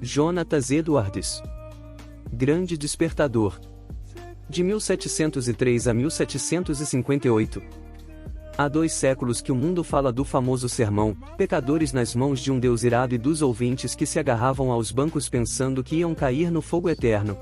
Jonatas Edwards. Grande Despertador. De 1703 a 1758. Há 2 séculos que o mundo fala do famoso sermão, pecadores nas mãos de um Deus irado, e dos ouvintes que se agarravam aos bancos pensando que iam cair no fogo eterno.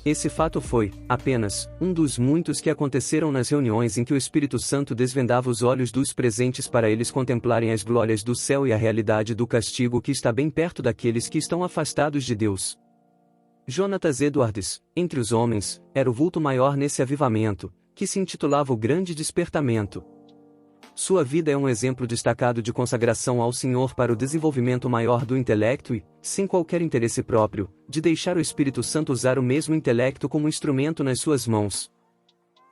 Esse fato foi, apenas, um dos muitos que aconteceram nas reuniões em que o Espírito Santo desvendava os olhos dos presentes para eles contemplarem as glórias do céu e a realidade do castigo que está bem perto daqueles que estão afastados de Deus. Jonatas Edwards, entre os homens, era o vulto maior nesse avivamento, que se intitulava o Grande Despertamento. Sua vida é um exemplo destacado de consagração ao Senhor para o desenvolvimento maior do intelecto e, sem qualquer interesse próprio, de deixar o Espírito Santo usar o mesmo intelecto como instrumento nas suas mãos.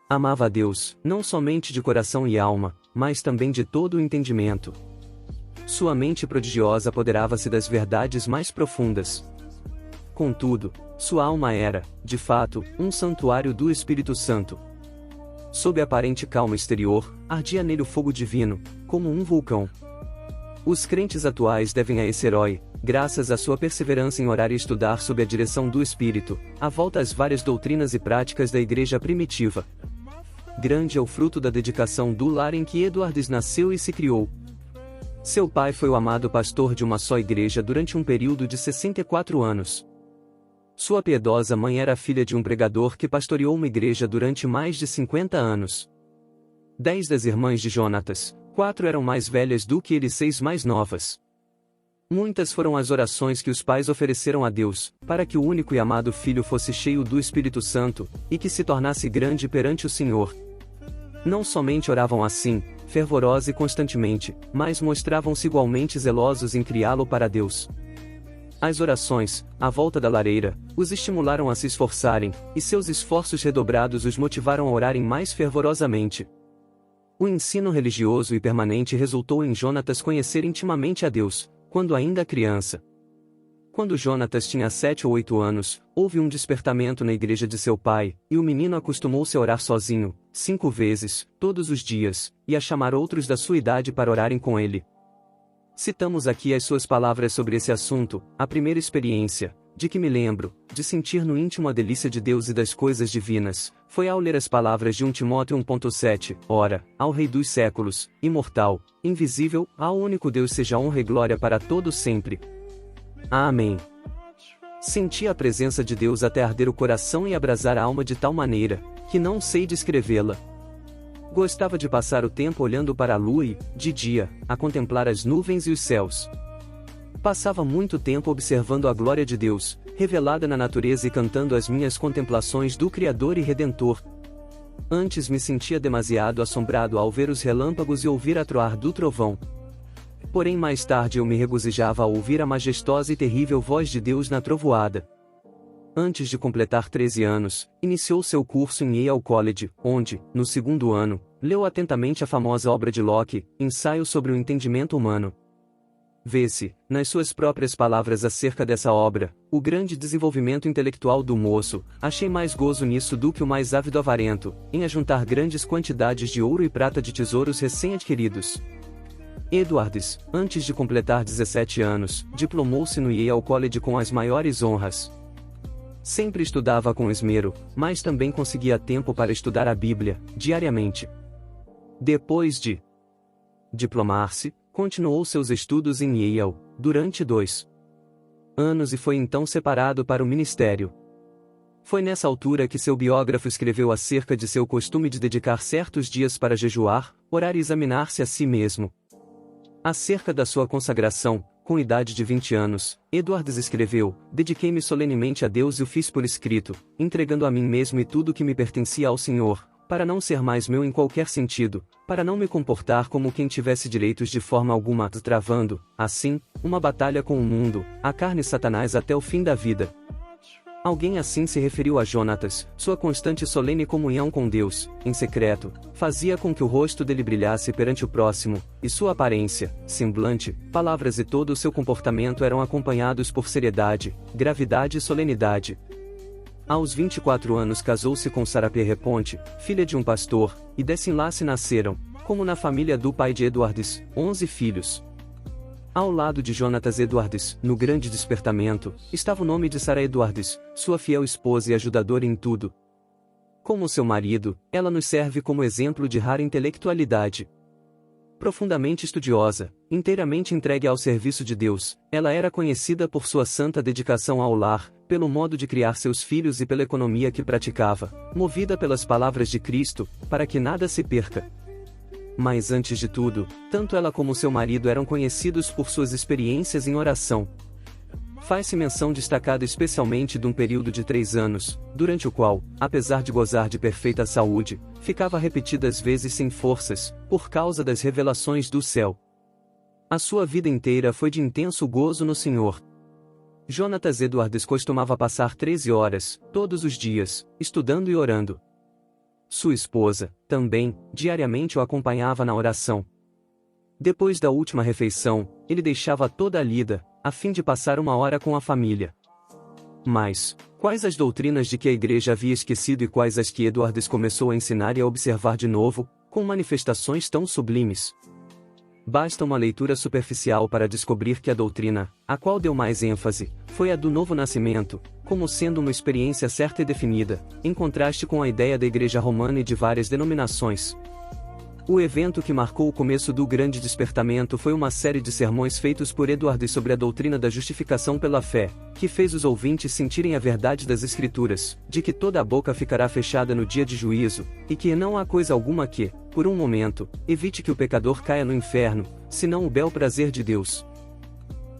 Amava a Deus, não somente de coração e alma, mas também de todo o entendimento. Sua mente prodigiosa apoderava-se das verdades mais profundas. Contudo, sua alma era, de fato, um santuário do Espírito Santo. Sob a aparente calma exterior, ardia nele o fogo divino, como um vulcão. Os crentes atuais devem a esse herói, graças à sua perseverança em orar e estudar sob a direção do Espírito, a volta às várias doutrinas e práticas da igreja primitiva. Grande é o fruto da dedicação do lar em que Edwards nasceu e se criou. Seu pai foi o amado pastor de uma só igreja durante um período de 64 anos. Sua piedosa mãe era filha de um pregador que pastoreou uma igreja durante mais de 50 anos. 10 das irmãs de Jonatas, 4 eram mais velhas do que ele e 6 mais novas. Muitas foram as orações que os pais ofereceram a Deus, para que o único e amado filho fosse cheio do Espírito Santo, e que se tornasse grande perante o Senhor. Não somente oravam assim, fervorosa e constantemente, mas mostravam-se igualmente zelosos em criá-lo para Deus. As orações, à volta da lareira, os estimularam a se esforçarem, e seus esforços redobrados os motivaram a orarem mais fervorosamente. O ensino religioso e permanente resultou em Jonatas conhecer intimamente a Deus, quando ainda criança. Quando Jonatas tinha 7 ou 8 anos, houve um despertamento na igreja de seu pai, e o menino acostumou-se a orar sozinho, 5 vezes, todos os dias, e a chamar outros da sua idade para orarem com ele. Citamos aqui as suas palavras sobre esse assunto. A primeira experiência, de que me lembro, de sentir no íntimo a delícia de Deus e das coisas divinas, foi ao ler as palavras de 1 Timóteo 1.7, ora, ao Rei dos séculos, imortal, invisível, ao único Deus seja honra e glória para todos sempre. Amém. Senti a presença de Deus até arder o coração e abrasar a alma de tal maneira, que não sei descrevê-la. Gostava de passar o tempo olhando para a lua e, de dia, a contemplar as nuvens e os céus. Passava muito tempo observando a glória de Deus, revelada na natureza, e cantando as minhas contemplações do Criador e Redentor. Antes me sentia demasiado assombrado ao ver os relâmpagos e ouvir a troar do trovão. Porém mais tarde eu me regozijava ao ouvir a majestosa e terrível voz de Deus na trovoada. Antes de completar 13 anos, iniciou seu curso em Yale College, onde, no 2º ano, leu atentamente a famosa obra de Locke, Ensaio sobre o Entendimento Humano. Vê-se, nas suas próprias palavras acerca dessa obra, o grande desenvolvimento intelectual do moço. Achei mais gozo nisso do que o mais ávido avarento, em ajuntar grandes quantidades de ouro e prata de tesouros recém-adquiridos. Edwards, antes de completar 17 anos, diplomou-se no Yale College com as maiores honras. Sempre estudava com esmero, mas também conseguia tempo para estudar a Bíblia, diariamente. Depois de diplomar-se, continuou seus estudos em Yale, durante 2 anos, e foi então separado para o ministério. Foi nessa altura que seu biógrafo escreveu acerca de seu costume de dedicar certos dias para jejuar, orar e examinar-se a si mesmo. Acerca da sua consagração, com idade de 20 anos, Edwards escreveu: dediquei-me solenemente a Deus e o fiz por escrito, entregando a mim mesmo e tudo que me pertencia ao Senhor, para não ser mais meu em qualquer sentido, para não me comportar como quem tivesse direitos de forma alguma, travando, assim, uma batalha com o mundo, a carne e Satanás até o fim da vida. Alguém assim se referiu a Jonatas. Sua constante e solene comunhão com Deus, em secreto, fazia com que o rosto dele brilhasse perante o próximo, e sua aparência, semblante, palavras e todo o seu comportamento eram acompanhados por seriedade, gravidade e solenidade. Aos 24 anos casou-se com Sarah Pierrepont, filha de um pastor, e desse enlace nasceram, como na família do pai de Edwards, 11 filhos. Ao lado de Jonatas Edwards, no grande despertamento, estava o nome de Sarah Edwards, sua fiel esposa e ajudadora em tudo. Como seu marido, ela nos serve como exemplo de rara intelectualidade. Profundamente estudiosa, inteiramente entregue ao serviço de Deus, ela era conhecida por sua santa dedicação ao lar, pelo modo de criar seus filhos e pela economia que praticava, movida pelas palavras de Cristo, para que nada se perca. Mas antes de tudo, tanto ela como seu marido eram conhecidos por suas experiências em oração. Faz-se menção destacada especialmente de um período de 3 anos, durante o qual, apesar de gozar de perfeita saúde, ficava repetidas vezes sem forças, por causa das revelações do céu. A sua vida inteira foi de intenso gozo no Senhor. Jonatas Edwards costumava passar 13 horas, todos os dias, estudando e orando. Sua esposa, também, diariamente o acompanhava na oração. Depois da última refeição, ele deixava toda a lida, a fim de passar 1 hora com a família. Mas, quais as doutrinas de que a igreja havia esquecido e quais as que Edwards começou a ensinar e a observar de novo, com manifestações tão sublimes? Basta uma leitura superficial para descobrir que a doutrina, a qual deu mais ênfase, foi a do novo nascimento, como sendo uma experiência certa e definida, em contraste com a ideia da Igreja Romana e de várias denominações. O evento que marcou o começo do grande despertamento foi uma série de sermões feitos por Edwards sobre a doutrina da justificação pela fé, que fez os ouvintes sentirem a verdade das Escrituras, de que toda a boca ficará fechada no dia de juízo, e que não há coisa alguma que, por um momento, evite que o pecador caia no inferno, senão o bel prazer de Deus.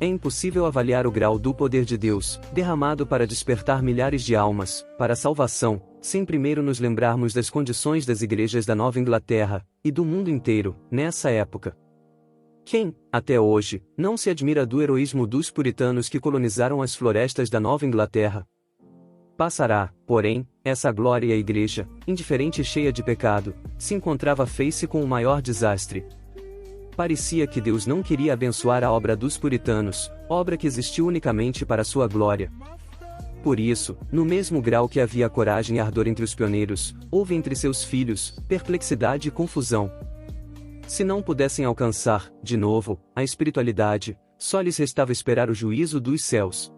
É impossível avaliar o grau do poder de Deus, derramado para despertar milhares de almas, para a salvação, sem primeiro nos lembrarmos das condições das igrejas da Nova Inglaterra, e do mundo inteiro, nessa época. Quem, até hoje, não se admira do heroísmo dos puritanos que colonizaram as florestas da Nova Inglaterra? Passará, porém, essa glória e a igreja, indiferente e cheia de pecado, se encontrava face com o maior desastre. Parecia que Deus não queria abençoar a obra dos puritanos, obra que existiu unicamente para sua glória. Por isso, no mesmo grau que havia coragem e ardor entre os pioneiros, houve entre seus filhos, perplexidade e confusão. Se não pudessem alcançar, de novo, a espiritualidade, só lhes restava esperar o juízo dos céus.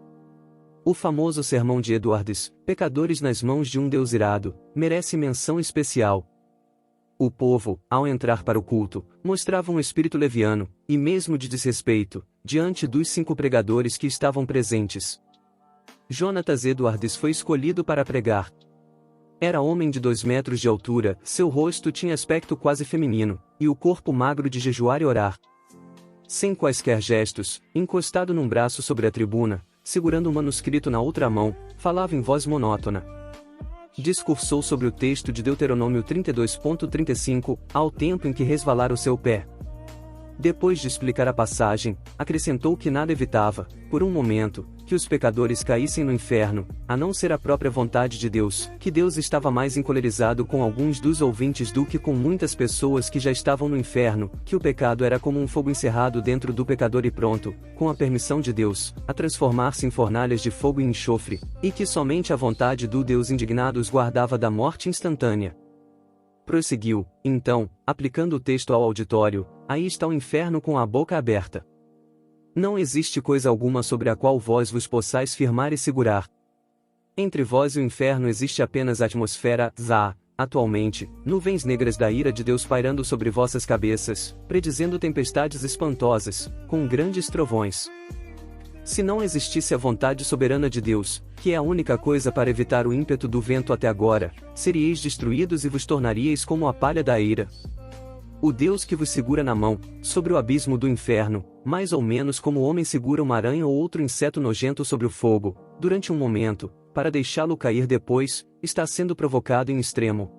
O famoso sermão de Edwards, Pecadores nas mãos de um Deus irado, merece menção especial. O povo, ao entrar para o culto, mostrava um espírito leviano, e mesmo de desrespeito, diante dos 5 pregadores que estavam presentes. Jonatas Edwards foi escolhido para pregar. Era homem de 2 metros de altura, seu rosto tinha aspecto quase feminino, e o corpo magro de jejuar e orar. Sem quaisquer gestos, encostado num braço sobre a tribuna, segurando um manuscrito na outra mão, falava em voz monótona. Discursou sobre o texto de Deuteronômio 32.35, ao tempo em que resvalara o seu pé. Depois de explicar a passagem, acrescentou que nada evitava, por um momento, que os pecadores caíssem no inferno, a não ser a própria vontade de Deus, que Deus estava mais encolerizado com alguns dos ouvintes do que com muitas pessoas que já estavam no inferno, que o pecado era como um fogo encerrado dentro do pecador e pronto, com a permissão de Deus, a transformar-se em fornalhas de fogo e enxofre, e que somente a vontade do Deus indignado os guardava da morte instantânea. Prosseguiu, então, aplicando o texto ao auditório: aí está o inferno com a boca aberta. Não existe coisa alguma sobre a qual vós vos possais firmar e segurar. Entre vós e o inferno existe apenas a atmosfera, atualmente, nuvens negras da ira de Deus pairando sobre vossas cabeças, predizendo tempestades espantosas, com grandes trovões. Se não existisse a vontade soberana de Deus, que é a única coisa para evitar o ímpeto do vento até agora, seríeis destruídos e vos tornaríeis como a palha da eira. O Deus que vos segura na mão, sobre o abismo do inferno, mais ou menos como o homem segura uma aranha ou outro inseto nojento sobre o fogo, durante um momento, para deixá-lo cair depois, está sendo provocado em extremo.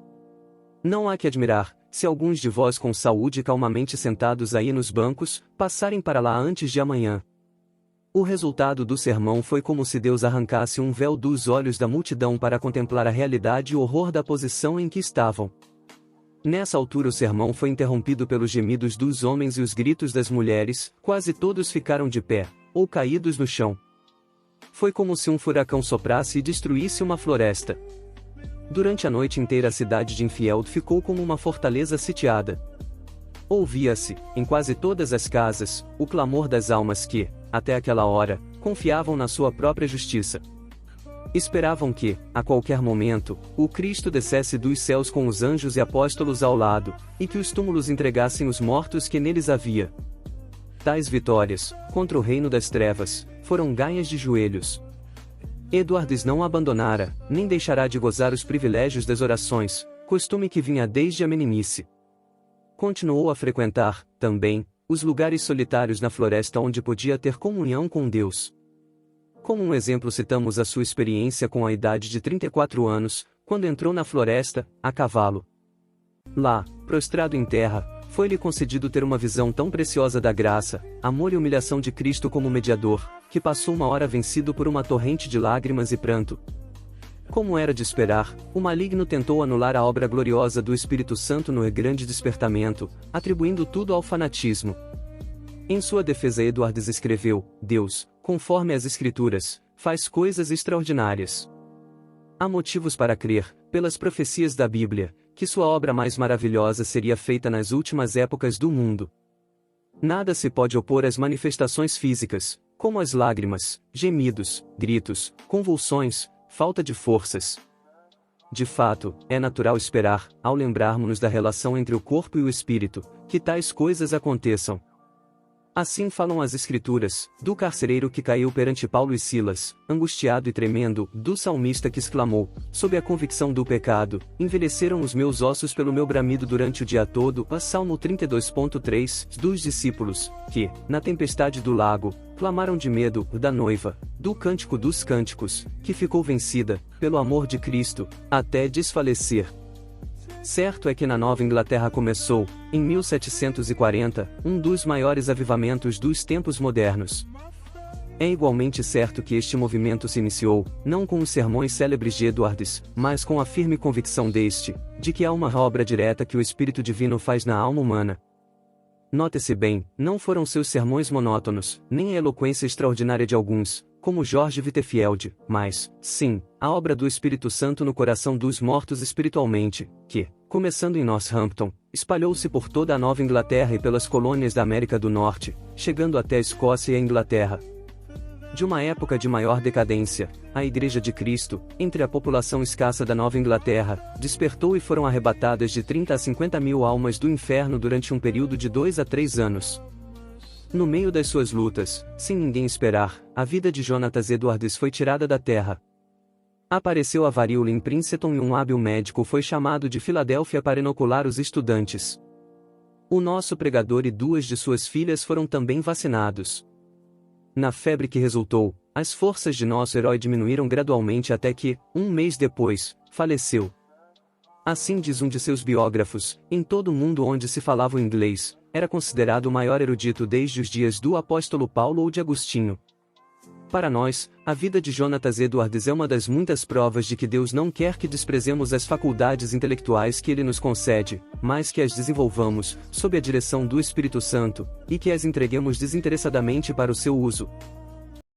Não há que admirar, se alguns de vós com saúde calmamente sentados aí nos bancos, passarem para lá antes de amanhã. O resultado do sermão foi como se Deus arrancasse um véu dos olhos da multidão para contemplar a realidade e o horror da posição em que estavam. Nessa altura o sermão foi interrompido pelos gemidos dos homens e os gritos das mulheres, quase todos ficaram de pé, ou caídos no chão. Foi como se um furacão soprasse e destruísse uma floresta. Durante a noite inteira a cidade de Enfield ficou como uma fortaleza sitiada. Ouvia-se, em quase todas as casas, o clamor das almas que, até aquela hora, confiavam na sua própria justiça. Esperavam que, a qualquer momento, o Cristo descesse dos céus com os anjos e apóstolos ao lado, e que os túmulos entregassem os mortos que neles havia. Tais vitórias, contra o reino das trevas, foram ganhas de joelhos. Edwards não abandonara, nem deixará de gozar os privilégios das orações, costume que vinha desde a meninice. Continuou a frequentar, também, os lugares solitários na floresta onde podia ter comunhão com Deus. Como um exemplo citamos a sua experiência com a idade de 34 anos, quando entrou na floresta, a cavalo. Lá, prostrado em terra, foi-lhe concedido ter uma visão tão preciosa da graça, amor e humilhação de Cristo como mediador, que passou uma hora vencido por uma torrente de lágrimas e pranto. Como era de esperar, o maligno tentou anular a obra gloriosa do Espírito Santo no grande despertamento, atribuindo tudo ao fanatismo. Em sua defesa Edwards escreveu: Deus, conforme as Escrituras, faz coisas extraordinárias. Há motivos para crer, pelas profecias da Bíblia, que sua obra mais maravilhosa seria feita nas últimas épocas do mundo. Nada se pode opor às manifestações físicas, como as lágrimas, gemidos, gritos, convulsões, falta de forças. De fato, é natural esperar, ao lembrarmos-nos da relação entre o corpo e o espírito, que tais coisas aconteçam. Assim falam as Escrituras, do carcereiro que caiu perante Paulo e Silas, angustiado e tremendo, do salmista que exclamou, sob a convicção do pecado, envelheceram os meus ossos pelo meu bramido durante o dia todo, Salmo 32.3, dos discípulos, que, na tempestade do lago, clamaram de medo, da noiva, do Cântico dos Cânticos, que ficou vencida, pelo amor de Cristo, até desfalecer. Certo é que na Nova Inglaterra começou, em 1740, um dos maiores avivamentos dos tempos modernos. É igualmente certo que este movimento se iniciou, não com os sermões célebres de Edwards, mas com a firme convicção deste, de que há uma obra direta que o Espírito Divino faz na alma humana. Note-se bem, não foram seus sermões monótonos, nem a eloquência extraordinária de alguns, como George Whitefield, mas, sim, a obra do Espírito Santo no coração dos mortos espiritualmente, que, começando em Northampton, espalhou-se por toda a Nova Inglaterra e pelas colônias da América do Norte, chegando até a Escócia e a Inglaterra. De uma época de maior decadência, a Igreja de Cristo, entre a população escassa da Nova Inglaterra, despertou e foram arrebatadas de 30 a 50 mil almas do inferno durante um período de 2 a 3 anos. No meio das suas lutas, sem ninguém esperar, a vida de Jonathan Edwards foi tirada da terra. Apareceu a varíola em Princeton e um hábil médico foi chamado de Filadélfia para inocular os estudantes. O nosso pregador e 2 de suas filhas foram também vacinados. Na febre que resultou, as forças de nosso herói diminuíram gradualmente até que, um mês depois, faleceu. Assim diz um de seus biógrafos, em todo o mundo onde se falava o inglês, era considerado o maior erudito desde os dias do apóstolo Paulo ou de Agostinho. Para nós, a vida de Jonathan Edwards é uma das muitas provas de que Deus não quer que desprezemos as faculdades intelectuais que Ele nos concede, mas que as desenvolvamos, sob a direção do Espírito Santo, e que as entreguemos desinteressadamente para o seu uso.